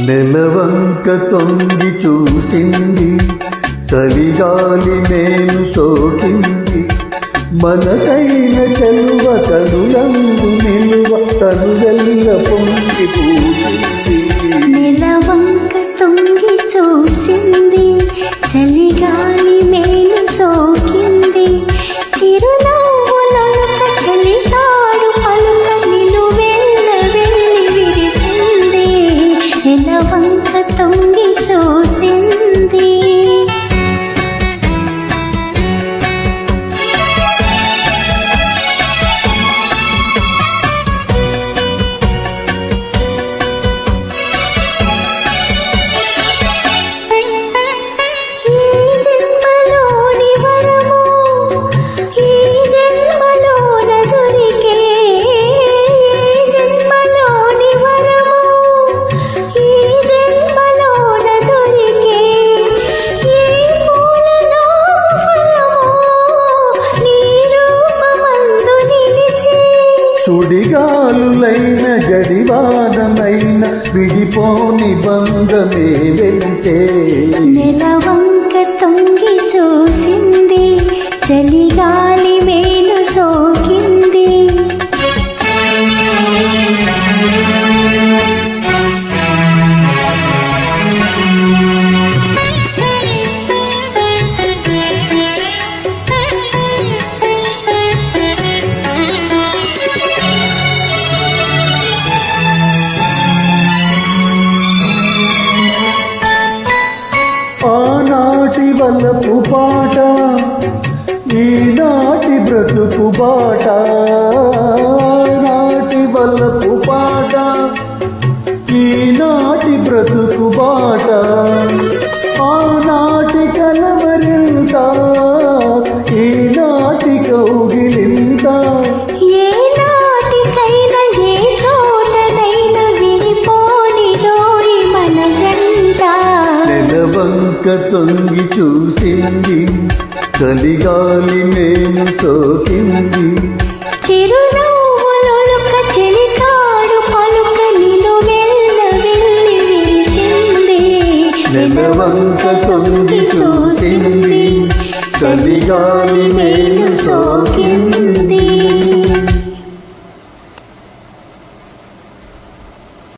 నెలవంక తొంగి చూసింది, చలిగాలి మేలు సోకింది, మనసైన చెలువ కనులందు నిలువ తనువెల్ల పొంగి పూసింది. నెలవంక తొంగి చూసింది, చలిగాలి మేలు సోకింది, చిరునవ్వులొలక చలితాడు పలుక నిలువెల్ల వెళ్ళి విరిసింది. నెలవంక తొంగి చూసింది. సుడిగాలులైన జడివానమైన విడిపోని బంధమే వెలిసే. నెలవంక తొంగి చూసింది, చలిగాలి మేలు సోకింది. ఆనాటి వలపు పాట, ఈనాటి బ్రతుకు బాట. ఆనాటి వలపు పాట, ఈనాటి బ్రతుకు బాట. ఆనాటి కలవరింత, ఈనాటి కౌగిలింత. ఏ నాటికైనా ఏ చోటనైనా విడిపోని దోరి మన జంట. నెలవంక తొంగి చూసింది, చలిగాలి మేలు సోకింది,